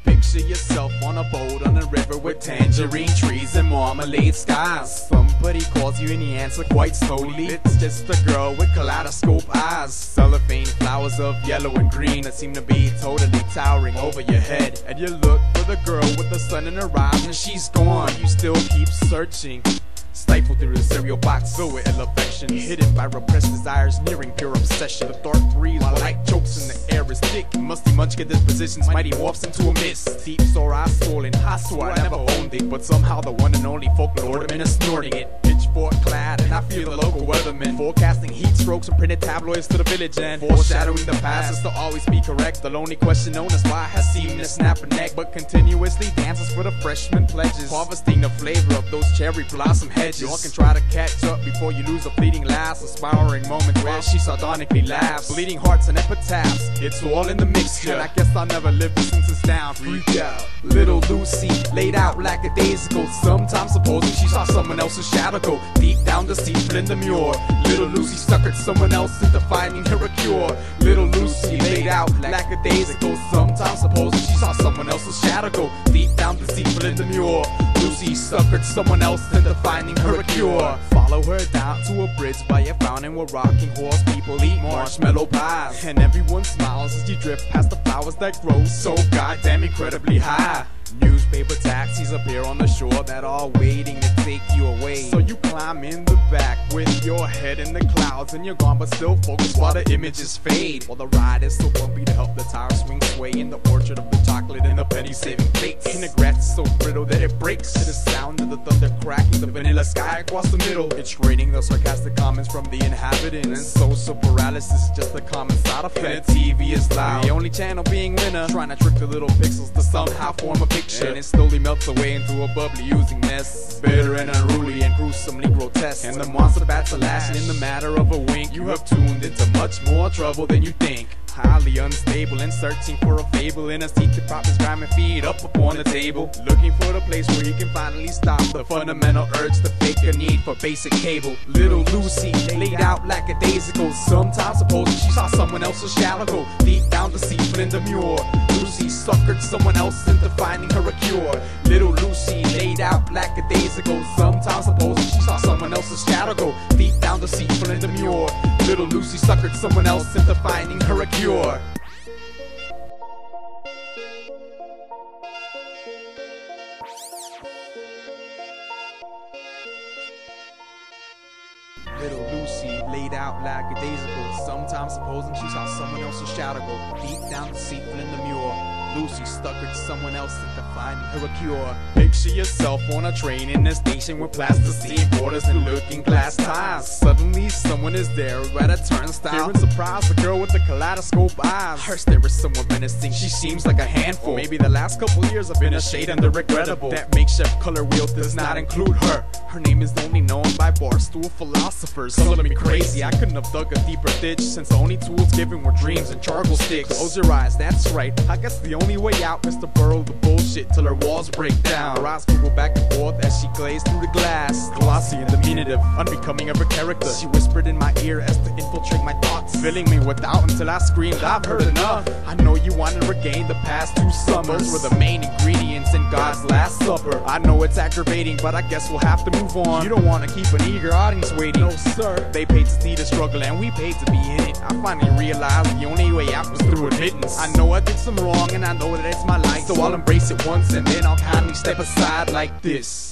Picture yourself on a boat on a river with tangerine trees and marmalade skies. Somebody calls you and you answer quite slowly. It's just a girl with kaleidoscope eyes. Cellophane flowers of yellow and green that seem to be totally towering over your head. And you look for the girl with the sun in her eyes and she's gone. You still keep searching, stifled through the cereal box filled with ill affection, hidden by repressed desires nearing pure obsession. The dark breeze while light chokes and the air is thick. Musty munchkin dispositions, mighty morphs into a mist. Deep sore eyes swollen, I swore I never owned it, but somehow the one and only folklore ornament is snorting it. Pitchfork clad and I feel the local weatherman forecasting heat strokes and printed tabloids to the village end. Foreshadowing the past is to always be correct. The lonely question known as why has seemed to snap a neck, but continuously dances for the freshman pledges, harvesting the flavor of those cherry blossom hedges. You all can try to catch up before you lose a fleeting laugh, a spiraling moment where she sardonically laughs. Bleeding hearts and epitaphs, it's all in the mixture. And I guess I'll never live this sentence down. Freak out. Little Lucy laid out lackadaisical, sometimes supposing she saw someone else's shadow go deep down deceitful in the mirror. Little Lucy suckered someone else into finding her a cure. Little Lucy laid out lackadaisical, sometimes supposing she saw someone else's shadow go deep down deceitful in the mirror. Lucy suckered someone else into finding her a cure. Follow her down to a bridge by a fountain where rocking horse people eat marshmallow pies, and everyone smiles as you drift past the flowers that grow so goddamn incredibly high. Newspaper taxis appear on the shore that are waiting to take you away. So you climb in the back with your head in the clouds and you're gone but still focused while the images fade. While the ride is so bumpy to help the tires swing sway in the orchard of the chocolate and the penny saving plates. And the grass is so brittle that it breaks to the sound of the thunder cracking the vanilla sky across the middle. It's raining the sarcastic comments from the inhabitants, and social paralysis is just a common side effect. The TV is loud, the only channel being winner, trying to trick the little pixels to somehow form a picture. And it slowly melts away into a bubbly oozing mess, bitter and unruly and gruesomely grotesque. And the monster bats are lashing in the matter of a wink. You have tuned into much more trouble than you think. Highly unstable and searching for a fable in a seat to prop his grimy feet up upon the table, looking for the place where he can finally stop the fundamental urge to fake a need for basic cable. Little Lucy laid out lackadaisical, sometimes supposing she saw someone else's shadow go deep down deceitful in the mirror. Lucy suckered someone else into finding her a cure. Little Lucy laid out lackadaisical, sometimes supposing she saw someone else's shadow go deep down deceitful in the mirror. Little Lucy suckered someone else into finding her a cure. Little Lucy laid out lackadaisical, sometimes supposing she saw someone else's shadow go deep down deceitful in the mirror. Lucy stuckered someone else into finding her a cure. Picture yourself on a train in a station with plasticine borders and looking glass ties. Suddenly someone is there at a turnstile, staring surprised, the girl with the kaleidoscope eyes. Her stare is somewhat menacing, she seems like a handful. Maybe the last couple years have been a shade under regrettable. That makeshift color wheel does not include her. Her name is only known by barstool philosophers. Color me crazy, I couldn't have dug a deeper ditch, since the only tools given were dreams and charcoal sticks. Close your eyes, that's right, I guess the only way out is to burrow the bullshit till her walls break down. Her eyes go back and forth as she glazed through the glass, glossy and diminutive, unbecoming of her character. She whispered in my ear as to infiltrate my thoughts, filling me with doubt until I screamed, I've heard enough. I know you want to regain the past 2 summers, those were the main ingredients in God's last supper. I know it's aggravating, but I guess we'll have to move on. You don't want to keep an eager audience waiting. No sir, they paid to see the struggle and we paid to be in it. I finally realized the only way out was through admittance. I know I did some wrong and I know that it's my life, so I'll embrace it once and then I'll kindly step aside like this.